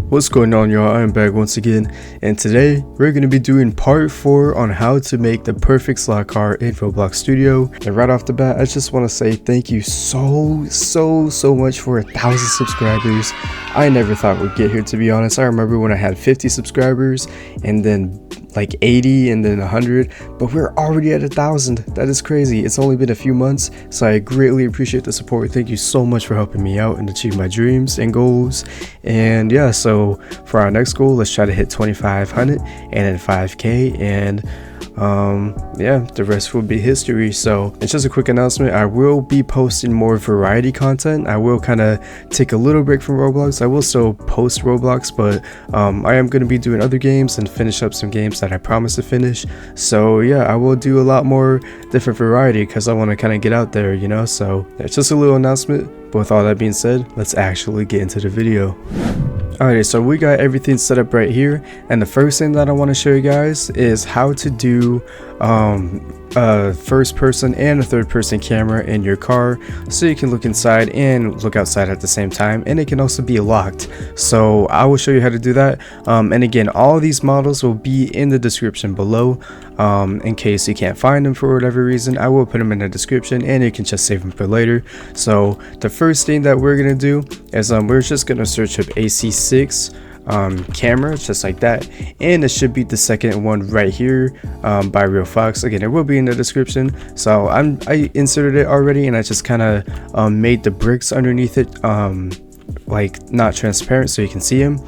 What's going on, y'all? I'm back once again, and today we're going to be doing part 4 on how to make the perfect slot car in Roblox Studio. And right off the bat, I just want to say thank you so much for 1,000 subscribers. I never thought we'd get here, to be honest. I remember when I had 50 subscribers and then like 80 and then 100, but we're already at 1,000. That is crazy. It's only been a few months, so I greatly appreciate the support. Thank you so much for helping me out and achieve my dreams and goals. And yeah, so for our next goal, let's try to hit 2,500 and then 5k, and yeah, the rest will be history. So it's just a quick announcement. I will be posting more variety content. I will kind of take a little break from Roblox. I will still post Roblox, but I am going to be doing other games and finish up some games that I promised to finish. So yeah, I will do a lot more different variety because I want to kind of get out there, you know. So it's just a little announcement. But with all that being said, let's actually get into the video. Alright, so we got everything set up right here, and the first thing that I want to show you guys is how to do a first person and a third person camera in your car, so you can look inside and look outside at the same time, and it can also be locked. So I will show you how to do that, and again, all these models will be in the description below. In case you can't find them for whatever reason, I will put them in the description and you can just save them for later. So the first thing that we're gonna do is we're just gonna search up AC6 camera, just like that, and it should be the second one right here by Real Fox. Again, it will be in the description. So I inserted it already, and I just kind of made the bricks underneath it like not transparent so you can see them,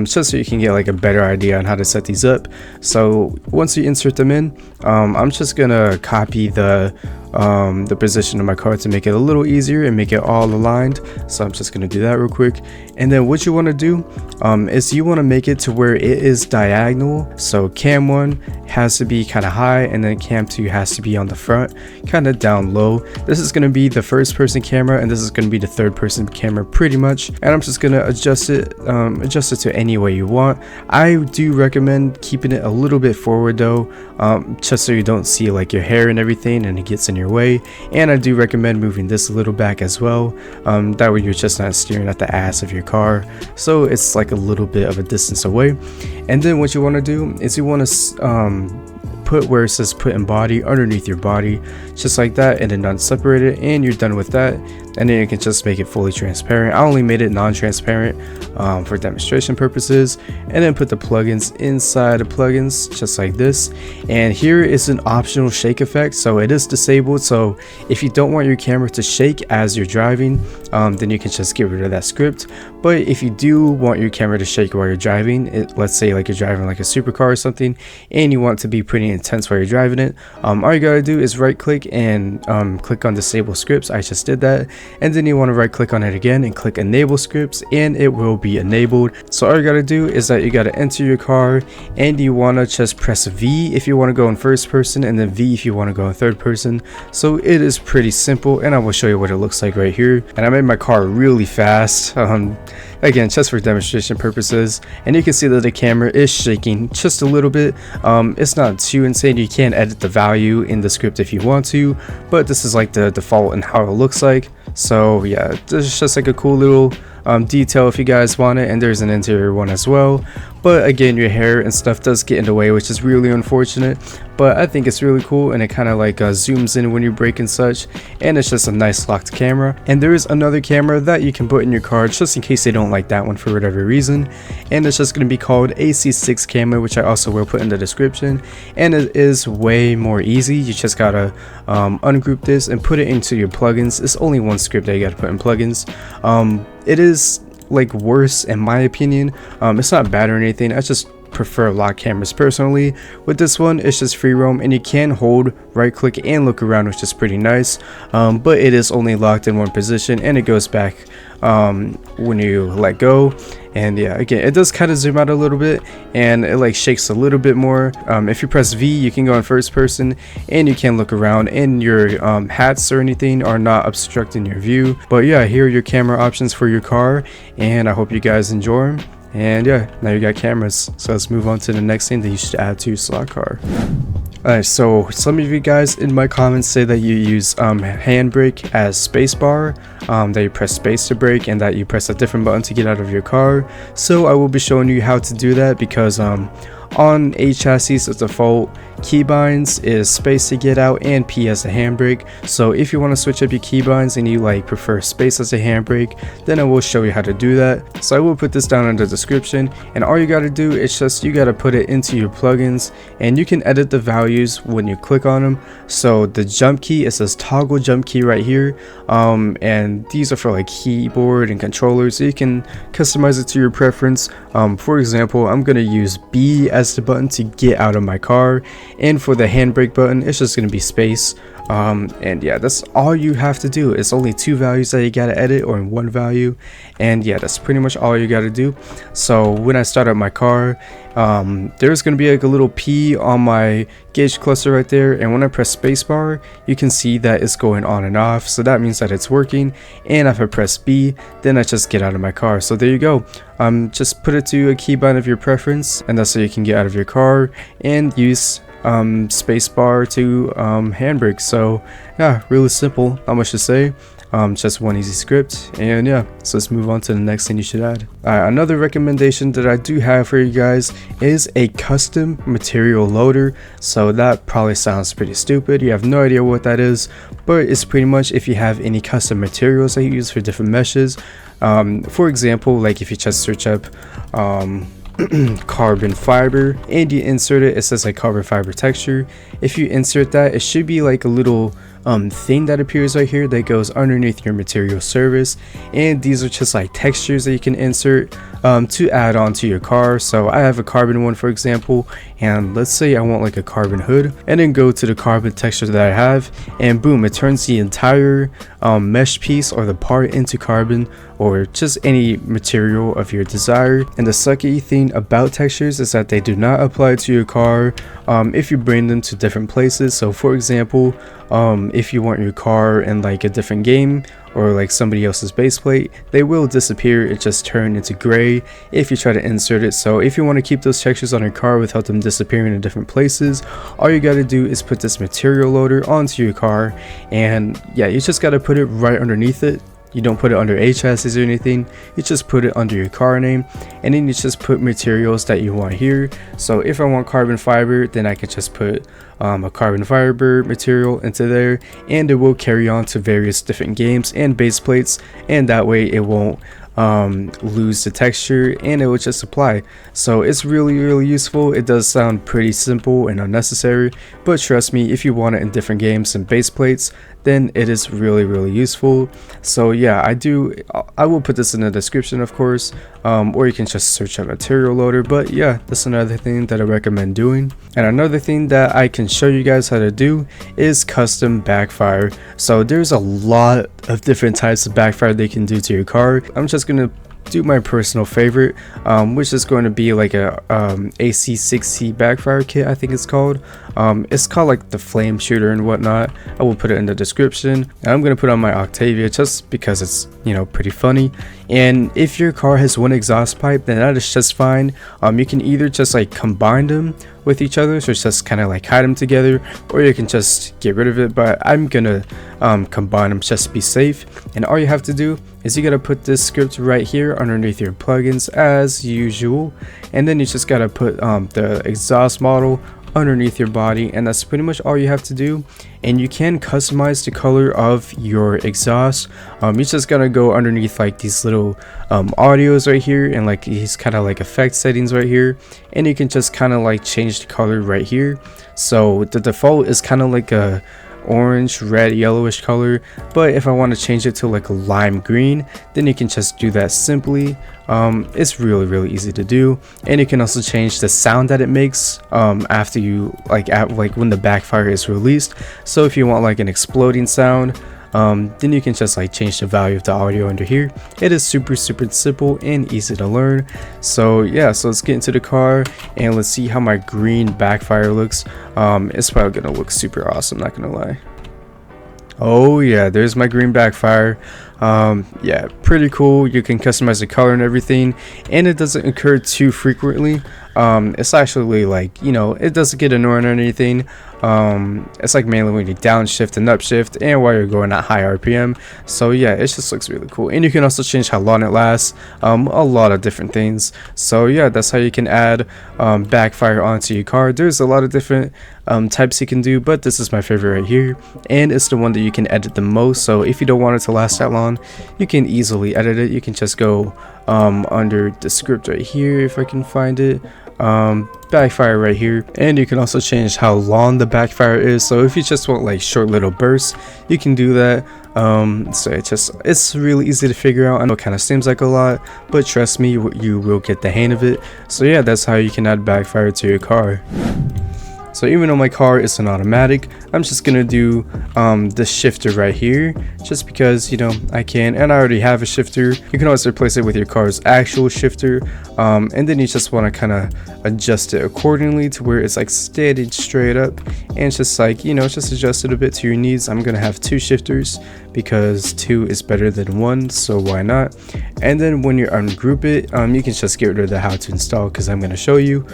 just so you can get like a better idea on how to set these up. So once you insert them in, I'm just gonna copy the position of my car to make it a little easier and make it all aligned. So I'm just gonna do that real quick. And then what you want to do is you want to make it to where it is diagonal. So cam 1 has to be kind of high, and then cam 2 has to be on the front, kind of down low. This is going to be the first person camera, and this is going to be the third person camera pretty much. And I'm just going to adjust it to any way you want. I do recommend keeping it a little bit forward though, just so you don't see like your hair and everything and it gets in your way. And I do recommend moving this a little back as well, that way you're just not staring at the ass of your car, so it's like a little bit of a distance away. And then what you want to do is you want to put where it says put in body underneath your body, just like that, and then unseparate it, and you're done with that. And then you can just make it fully transparent. I only made it non-transparent for demonstration purposes, and then put the plugins inside the plugins, just like this. And here is an optional shake effect, so it is disabled. So if you don't want your camera to shake as you're driving, then you can just get rid of that script. But if you do want your camera to shake while you're driving, let's say like you're driving like a supercar or something, and you want to be pretty intense while you're driving it, all you gotta do is right click and click on disable scripts. I just did that. And then you want to right click on it again and click enable scripts, and it will be enabled. So all you gotta do is that you gotta enter your car, and you want to just press V if you want to go in first person, and then V if you want to go in third person. So it is pretty simple, and I will show you what it looks like right here. And I made my car really fast, again, just for demonstration purposes. And you can see that the camera is shaking just a little bit. It's not too insane. You can edit the value in the script if you want to, but this is like the default and how it looks like. So yeah, this is just like a cool little detail if you guys want it. And there's an interior one as well, but again, your hair and stuff does get in the way, which is really unfortunate. But I think it's really cool, and it kind of like zooms in when you brake and such, and it's just a nice locked camera. And there is another camera that you can put in your car just in case they don't like that one for whatever reason, and it's just going to be called AC6 camera, which I also will put in the description. And it is way more easy. You just gotta ungroup this and put it into your plugins. It's only one script that you gotta put in plugins. It is like worse in my opinion. It's not bad or anything. I just prefer lock cameras personally. With this one, it's just free roam, and you can hold right click and look around, which is pretty nice. But it is only locked in one position, and it goes back when you let go. And yeah, again, it does kind of zoom out a little bit, and it like shakes a little bit more. If you press V, you can go in first person, and you can look around, and your hats or anything are not obstructing your view. But yeah, here are your camera options for your car, and I hope you guys enjoy them. And yeah, now you got cameras. So let's move on to the next thing that you should add to your slot car. Alright, so some of you guys in my comments say that you use handbrake as spacebar, that you press space to brake, and that you press a different button to get out of your car. So I will be showing you how to do that, because on a chassis, the default keybinds is space to get out and P as a handbrake. So if you want to switch up your keybinds and you like prefer space as a handbrake, then I will show you how to do that. So I will put this down in the description, and all you got to do is just you got to put it into your plugins, and you can edit the values when you click on them. So the jump key, it says toggle jump key right here, and these are for like keyboard and controllers, so you can customize it to your preference. For example, I'm gonna use B as the button to get out of my car, and for the handbrake button, it's just gonna be space. And yeah, that's all you have to do. It's only 2 values that you gotta edit, or in 1 value, and yeah, that's pretty much all you gotta do. So when I start up my car, there's gonna be like a little P on my gauge cluster right there, and when I press spacebar, you can see that it's going on and off, so that means that it's working. And if I press B, then I just get out of my car. So there you go. Just put it to a keybind of your preference, and that's so you can get out of your car, and use spacebar to handbrake. So yeah, really simple, not much to say. Just one easy script, and yeah, so let's move on to the next thing you should add. Another recommendation that I do have for you guys is a custom material loader. So that probably sounds pretty stupid, you have no idea what that is, but it's pretty much if you have any custom materials that you use for different meshes. For example, like if you just search up carbon fiber and you insert it, it says like carbon fiber texture. If you insert that, it should be like a little thing that appears right here that goes underneath your material service, and these are just like textures that you can insert to add on to your car. So I have a carbon one, for example, and let's say I want like a carbon hood, and then go to the carbon texture that I have, and boom, it turns the entire mesh piece or the part into carbon, or just any material of your desire. And the sucky thing about textures is that they do not apply to your car if you bring them to different places. So for example, if you want your car in like a different game, or like somebody else's base plate, they will disappear. It just turn into gray if you try to insert it. So if you want to keep those textures on your car without them disappearing in different places, all you got to do is put this material loader onto your car, and yeah, you just got to put it right underneath it. You don't put it under a chassis or anything, you just put it under your car name, and then you just put materials that you want here. So if I want carbon fiber, then I can just put a carbon fiber material into there, and it will carry on to various different games and base plates, and that way it won't lose the texture, and it will just apply. So it's really useful. It does sound pretty simple and unnecessary, but trust me, if you want it in different games and base plates, then it is really useful. So yeah, I will put this in the description, of course, or you can just search up material loader. But yeah, that's another thing that I recommend doing. And another thing that I can show you guys how to do is custom backfire. So there's a lot of different types of backfire they can do to your car. I'm just gonna do my personal favorite, which is going to be like a AC6C backfire kit, I think it's called. It's called like the flame shooter and whatnot. I will put it in the description, and I'm going to put on my Octavia just because it's, you know, pretty funny. And if your car has one exhaust pipe, then that is just fine. You can either just like combine them with each other, so it's just kind of like hide them together, or you can just get rid of it, but I'm gonna combine them just to be safe. And all you have to do is you gotta put this script right here underneath your plugins as usual, and then you just gotta put the exhaust model underneath your body, and that's pretty much all you have to do. And you can customize the color of your exhaust. You just gotta go underneath like these little audios right here, and like these kind of like effect settings right here, and you can just kind of like change the color right here. So the default is kind of like a orange, red, yellowish color, but if I want to change it to like a lime green, then you can just do that simply. It's really easy to do, and you can also change the sound that it makes after you like when the backfire is released. So if you want like an exploding sound, then you can just like change the value of the audio under here. It is super simple and easy to learn. So yeah, so let's get into the car and let's see how my green backfire looks. It's probably gonna look super awesome, not gonna lie. Oh yeah, there's my green backfire. Yeah, pretty cool. You can customize the color and everything, and it doesn't occur too frequently. It's actually like, you know, it doesn't get annoying or anything. It's like mainly when you downshift and upshift and while you're going at high RPM. So yeah, it just looks really cool. And you can also change how long it lasts, a lot of different things. So yeah, that's how you can add backfire onto your car. There's a lot of different types you can do, but this is my favorite right here, and it's the one that you can edit the most. So if you don't want it to last that long, you can easily edit it. You can just go under the script right here, if I can find it, backfire right here, and you can also change how long the backfire is. So if you just want like short little bursts, you can do that. So it's really easy to figure out. I know it kind of seems like a lot, but trust me, you will get the hang of it. So yeah, that's how you can add backfire to your car. So even though my car is an automatic, I'm just gonna do the shifter right here, just because, you know, I can, and I already have a shifter. You can always replace it with your car's actual shifter, and then you just want to kind of adjust it accordingly to where it's like steady straight up, and it's just like, you know, just adjust it a bit to your needs. I'm gonna have 2 shifters because 2 is better than 1, so why not? And then when you ungroup it, you can just get rid of the how to install, because I'm going to show you.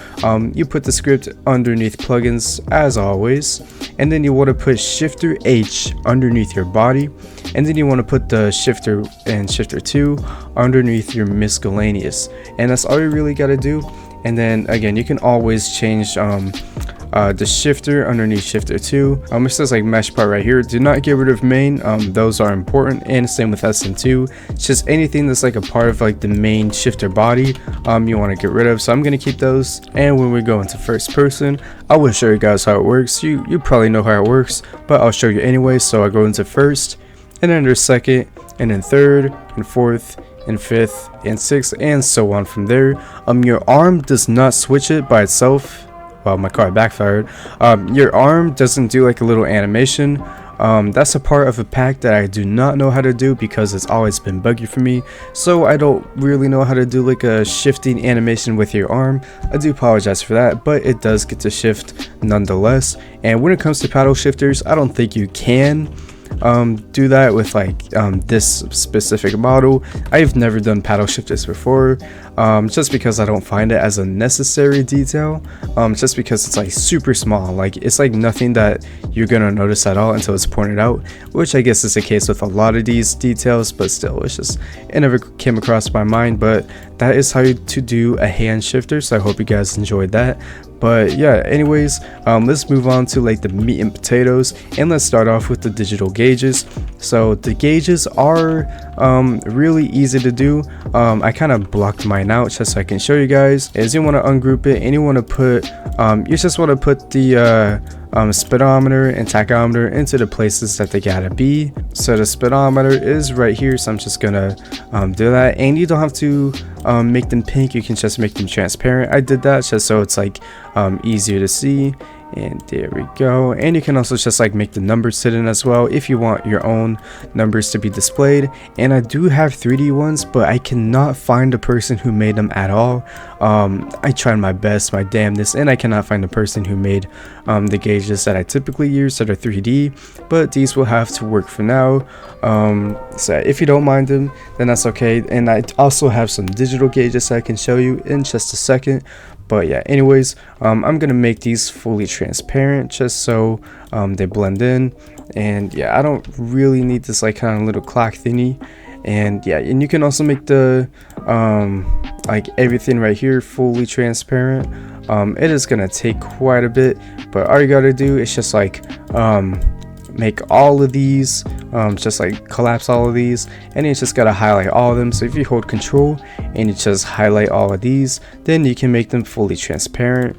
You put the script underneath plugins as always, and then you want to put shifter H underneath your body, and then you want to put the shifter and shifter 2 underneath your miscellaneous, and that's all you really got to do. And then again, you can always change the shifter underneath shifter 2. It says like mesh part right here. Do not get rid of main. Those are important, and same with SM2. It's just anything that's like a part of like the main shifter body, you want to get rid of. So I'm gonna keep those. And when we go into first person, I will show you guys how it works. You probably know how it works, but I'll show you anyway. So I go into first, and then there's second, and then third, and fourth, and fifth, and sixth, and so on from there. Your arm does not switch it by itself. Well, my car backfired. Your arm doesn't do like a little animation. That's a part of a pack that I do not know how to do, because it's always been buggy for me. So I don't really know how to do like a shifting animation with your arm. I do apologize for that, but it does get to shift nonetheless. And when it comes to paddle shifters, I don't think you can do that with like this specific model. I've never done paddle shifters before, just because I don't find it as a necessary detail, just because it's like super small. Like it's like nothing that you're gonna notice at all until it's pointed out, which I guess is the case with a lot of these details, but still, it's just, it never came across my mind. But that is how to do a hand shifter, so I hope you guys enjoyed that. But yeah, anyways, let's move on to like the meat and potatoes, and let's start off with the digital gauges. So the gauges are really easy to do. I kind of blocked mine out just so I can show you guys. Is you want to ungroup it, and you want to put you just want to put the speedometer and tachometer into the places that they gotta be. So the speedometer is right here, so I'm just gonna do that. And you don't have to make them pink, you can just make them transparent. I did that just so it's like easier to see. And there we go. And you can also just like make the numbers hidden as well if you want your own numbers to be displayed. And I do have 3D ones, but I cannot find the person who made them at all. I tried my best, my damnedest, and I cannot find the person who made the gauges that I typically use that are 3D, but these will have to work for now. So if you don't mind them, then that's okay. And I also have some digital gauges that I can show you in just a second. But yeah, anyways, I'm gonna make these fully transparent just so they blend in. And yeah, I don't really need this like kind of little clock thingy. And yeah, and you can also make the like everything right here fully transparent. It is gonna take quite a bit, but all you gotta do is just like make all of these, just like collapse all of these, and you just gotta highlight all of them. So if you hold control and you just highlight all of these, then you can make them fully transparent.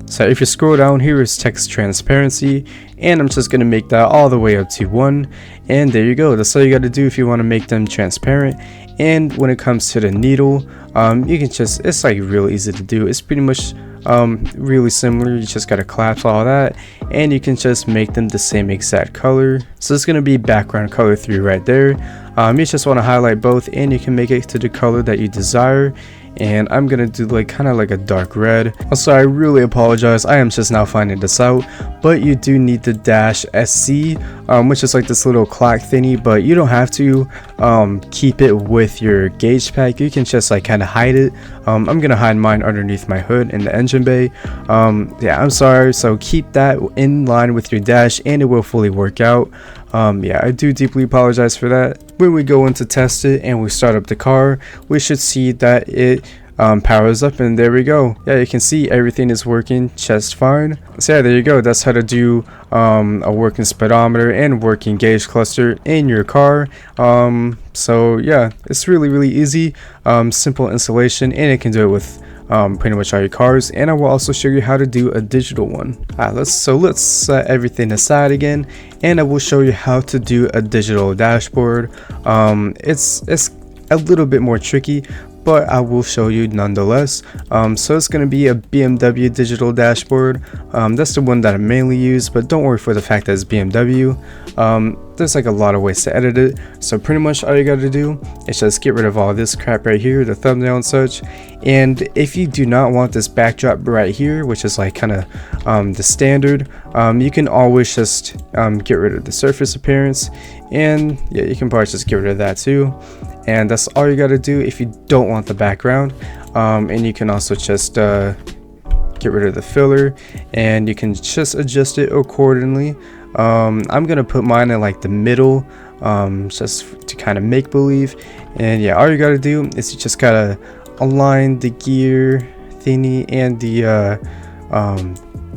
So if you scroll down, here is text transparency, and I'm just gonna make that all the way up to 1, and there you go. That's all you gotta do if you want to make them transparent. And when it comes to the needle, you can just, it's like real easy to do. It's pretty much really similar. You just gotta collapse all that, and you can just make them the same exact color. So it's gonna be background color 3 right there. You just want to highlight both, and you can make it to the color that you desire. And I'm gonna do like kind of like a dark red. Also, I really apologize, I am just now finding this out, but you do need the -SC, which is like this little clock thingy, but you don't have to keep it with your gauge pack. You can just like kind of hide it. I'm gonna hide mine underneath my hood in the engine bay. Yeah, I'm sorry, so keep that in line with your dash and it will fully work out. Yeah, I do deeply apologize for that. When we go in to test it and we start up the car, we should see that it powers up, and there we go. Yeah, you can see everything is working just fine. So yeah, there you go. That's how to do a working speedometer and working gauge cluster in your car. So yeah, it's really easy, simple installation, and it can do it with pretty much all your cars. And I will also show you how to do a digital one. Let's set everything aside again, and I will show you how to do a digital dashboard. It's a little bit more tricky, but I will show you nonetheless. So it's going to be a BMW digital dashboard. That's the one that I mainly use, but don't worry for the fact that it's BMW. There's like a lot of ways to edit it, so pretty much all you got to do is just get rid of all this crap right here, the thumbnail and such. And if you do not want this backdrop right here, which is like kind of the standard, you can always just get rid of the surface appearance, and yeah, you can probably just get rid of that too. And that's all you got to do if you don't want the background. And you can also just get rid of the filler, and you can just adjust it accordingly. I'm gonna put mine in like the middle, just to kind of make believe. And yeah, all you gotta do is you just gotta align the gear thingy and the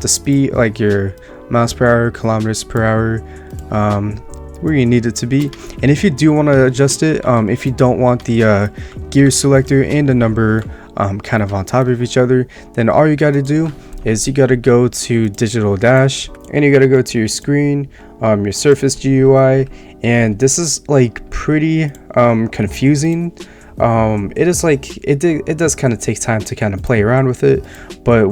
speed, like your miles per hour, kilometers per hour, where you need it to be. And if you do want to adjust it, if you don't want the gear selector and the number kind of on top of each other, then all you got to do is you got to go to digital dash, and you got to go to your screen, your surface GUI. And this is like pretty confusing. It is like it does kind of take time to kind of play around with it, but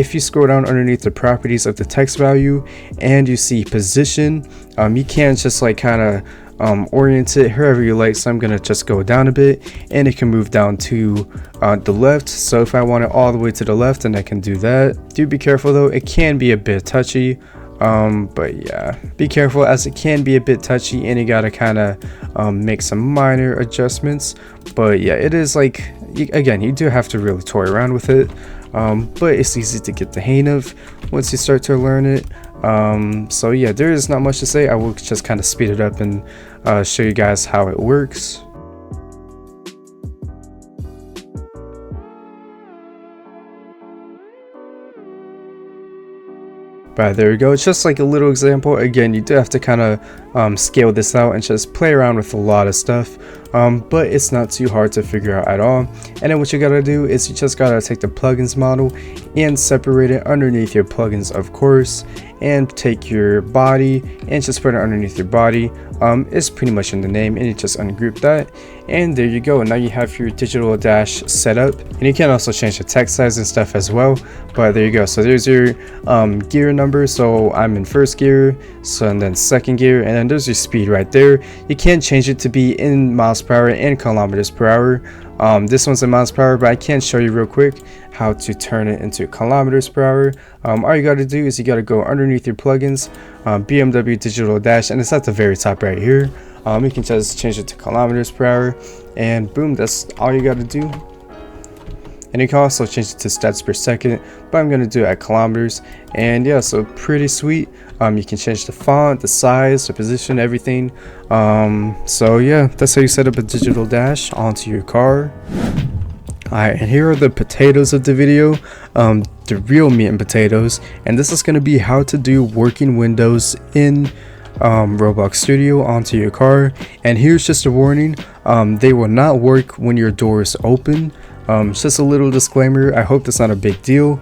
if you scroll down underneath the properties of the text value and you see position, you can just like kind of orient it however you like. So I'm gonna just go down a bit, and it can move down to the left. So if I want it all the way to the left, then I can do that. Do be careful though, it can be a bit touchy. But yeah, be careful, as it can be a bit touchy, and you gotta kind of make some minor adjustments. But yeah, it is like, again, you do have to really toy around with it, but it's easy to get the hang of once you start to learn it. So yeah, there is not much to say. I will just kind of speed it up and show you guys how it works. But there we go. It's just like a little example. Again, you do have to kind of scale this out and just play around with a lot of stuff, but it's not too hard to figure out at all. And then what you gotta do is you just gotta take the plugins model and separate it underneath your plugins, of course, and take your body and just put it underneath your body. It's pretty much in the name, and you just ungroup that, and there you go. Now you have your digital dash set up, and you can also change the text size and stuff as well. But there you go. So there's your gear number. So I'm in first gear, so, and then second gear, and then there's your speed right there. You can change it to be in miles per hour and kilometers per hour. This one's in miles per hour, but I can show you real quick how to turn it into kilometers per hour. All you got to do is you got to go underneath your plugins, BMW digital dash, and it's at the very top right here. You can just change it to kilometers per hour, and boom, that's all you got to do. And you can also change it to stats per second, but I'm going to do it at kilometers. And yeah, so pretty sweet. You can change the font, the size, the position, everything. So yeah, that's how you set up a digital dash onto your car. Alright, and here are the potatoes of the video, the real meat and potatoes. And this is going to be how to do working windows in Roblox Studio onto your car. And here's just a warning, they will not work when your door is open. Just a little disclaimer, I hope that's not a big deal.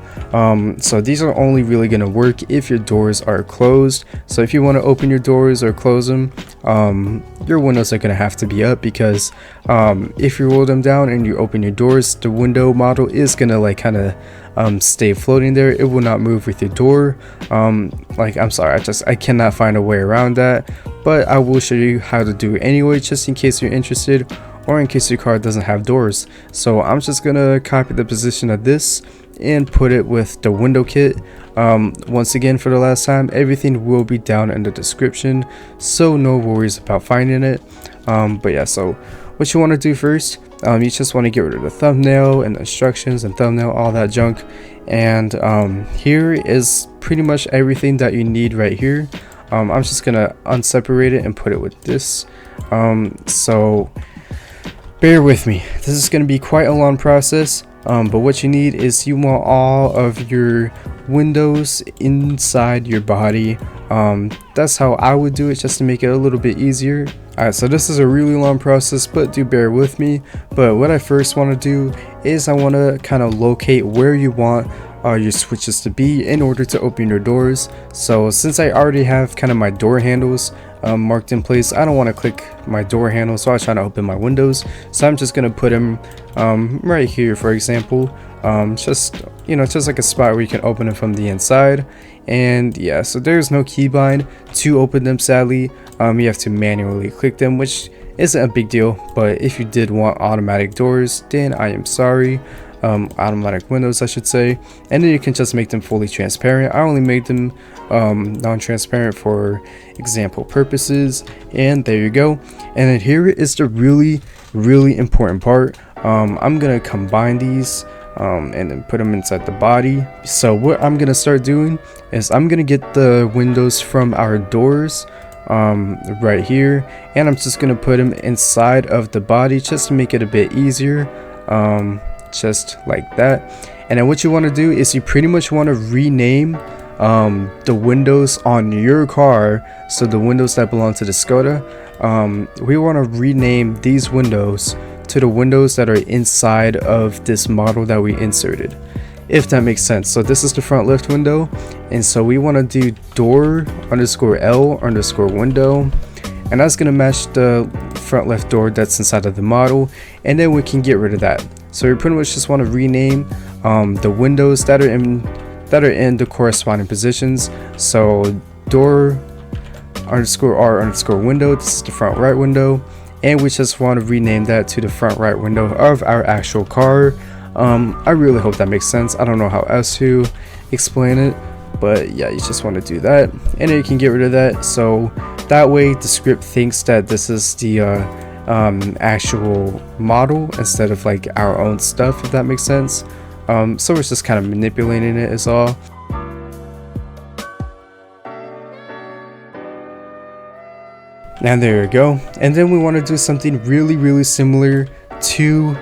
So these are only really going to work if your doors are closed. So if you want to open your doors or close them, your windows are going to have to be up, because if you roll them down and you open your doors, the window model is going to like kind of stay floating there. It will not move with your door. Like, I'm sorry, I cannot find a way around that. but I will show you how to do it anyway, just in case you're interested, or in case your car doesn't have doors. So I'm just gonna copy the position of this and put it with the window kit. Once again, for the last time, everything will be down in the description, so no worries about finding it. But yeah, so what you want to do first, you just want to get rid of the thumbnail and the instructions and thumbnail, all that junk. And here is pretty much everything that you need right here. I'm just gonna unseparate it and put it with this. So bear with me, this is gonna be quite a long process. But what you need is you want all of your windows inside your body. That's how I would do it, just to make it a little bit easier. Alright, so this is a really long process, but do bear with me. But what I first want to do is I want to kind of locate where you want your switches to be in order to open your doors. So since I already have kind of my door handles marked in place, I don't want to click my door handle, so I was trying to open my windows. So I'm just going to put them right here, for example. Just like a spot where you can open them from the inside. And yeah, so there's no keybind to open them, sadly. You have to manually click them, which isn't a big deal. But if you did want automatic doors, then I am sorry. Automatic windows, I should say. And then you can just make them fully transparent. I only made them non-transparent for example purposes, and there you go. And then here is the really important part. I'm gonna combine these and then put them inside the body. So what I'm gonna start doing is I'm gonna get the windows from our doors right here, and I'm just gonna put them inside of the body just to make it a bit easier, just like that. And then what you want to do is you pretty much want to rename the windows on your car. So the windows that belong to the Skoda, we want to rename these windows to the windows that are inside of this model that we inserted, if that makes sense. So this is the front left window, and so we want to do door underscore L underscore window, and that's going to match the front left door that's inside of the model, and then we can get rid of that. So we pretty much just want to rename the windows that are in the corresponding positions. So door underscore R underscore window, this is the front right window, and we just want to rename that to the front right window of our actual car. I really hope that makes sense. I don't know how else to explain it, but yeah, you just want to do that, and then you can get rid of that, so that way the script thinks that this is the actual model instead of like our own stuff, if that makes sense. So we're just kind of manipulating it is all. And there you go. And then we want to do something really similar to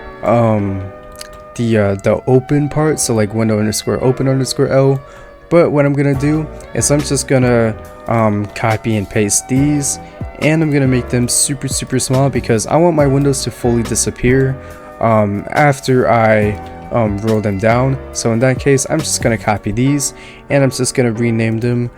the open part, so like window underscore open underscore L. But what I'm gonna do is I'm just gonna copy and paste these, and I'm gonna make them super small because I want my windows to fully disappear after I roll them down. So in that case, I'm just gonna copy these, and I'm just gonna rename them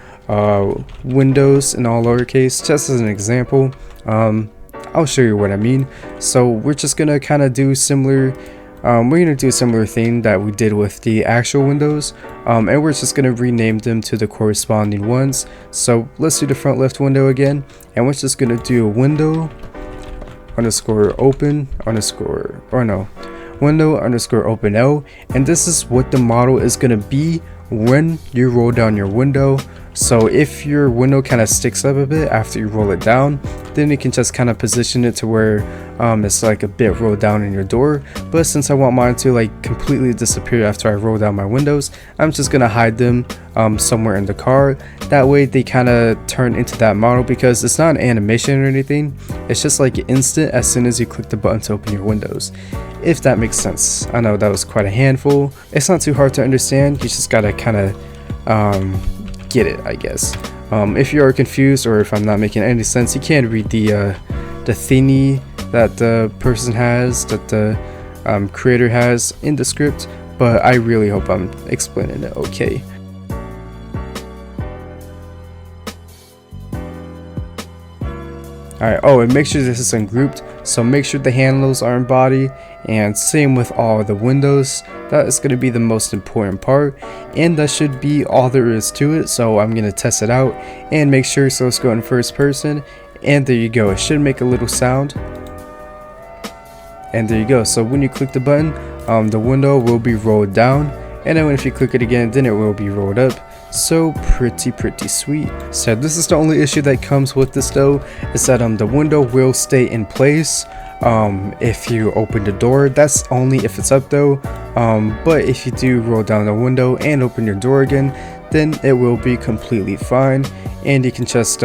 windows in all lowercase, just as an example. I'll show you what I mean. So we're just gonna kind of do similar. We're gonna do a similar thing that we did with the actual windows, and we're just gonna rename them to the corresponding ones. So let's do the front left window again, and we're just gonna do a window underscore open underscore, or no, window underscore open L, and this is what the model is gonna be when you roll down your window. So if your window kind of sticks up a bit after you roll it down, then you can just kind of position it to where it's like a bit rolled down in your door. But since I want mine to like completely disappear after I roll down my windows, I'm just gonna hide them somewhere in the car. That way they kind of turn into that model, because it's not an animation or anything, it's just like instant as soon as you click the button to open your windows, if that makes sense. I know that was quite a handful. It's not too hard to understand, you just gotta kind of get it, I guess. If you are confused, or if I'm not making any sense, you can read the thingy that the person has, that the creator has in the script, but I really hope I'm explaining it okay. Alright, oh, and make sure this is ungrouped, so make sure the handles are in body, and same with all the windows. That is going to be the most important part, and that should be all there is to it. So I'm going to test it out and make sure, so let's go in first person, and there you go. It should make a little sound, and there you go. So when you click the button, the window will be rolled down, and then if you click it again, then it will be rolled up. So pretty sweet. So this is the only issue that comes with this though, is that the window will stay in place if you open the door. That's only if it's up though, but if you do roll down the window and open your door again, then it will be completely fine, and you can just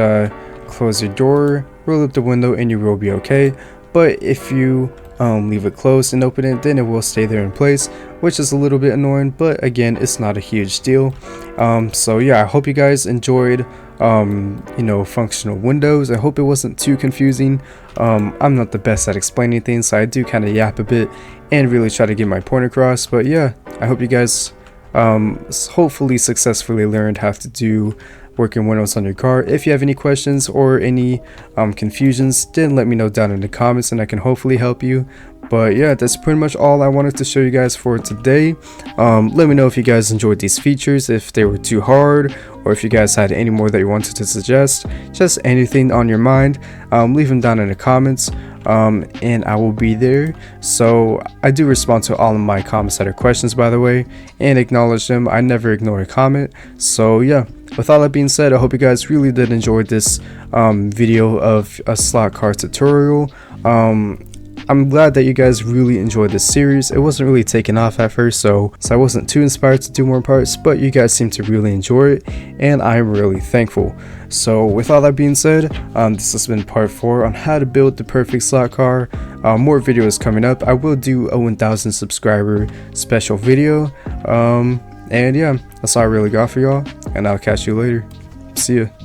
close your door, roll up the window, and you will be okay. But if you leave it closed and open it, then it will stay there in place, which is a little bit annoying, but again, it's not a huge deal. So yeah, I hope you guys enjoyed you know, functional windows. I hope it wasn't too confusing. I'm not the best at explaining things, so I do kind of yap a bit and really try to get my point across. But yeah, I hope you guys hopefully successfully learned how to do working windows on your car. If you have any questions or any confusions, then let me know down in the comments and I can hopefully help you. But yeah, that's pretty much all I wanted to show you guys for today. Let me know if you guys enjoyed these features, if they were too hard, or if you guys had any more that you wanted to suggest. Just anything on your mind, leave them down in the comments, and I will be there. So I do respond to all of my comments that are questions, by the way, and acknowledge them. I never ignore a comment. So yeah, with all that being said, I hope you guys really did enjoy this video of a slot car tutorial. I'm glad that you guys really enjoyed this series. It wasn't really taking off at first, so I wasn't too inspired to do more parts, but you guys seem to really enjoy it, and I'm really thankful. So with all that being said, this has been part 4 on how to build the perfect slot car. More videos coming up. I will do a 1,000 subscriber special video. And yeah, that's all I really got for y'all, and I'll catch you later. See ya.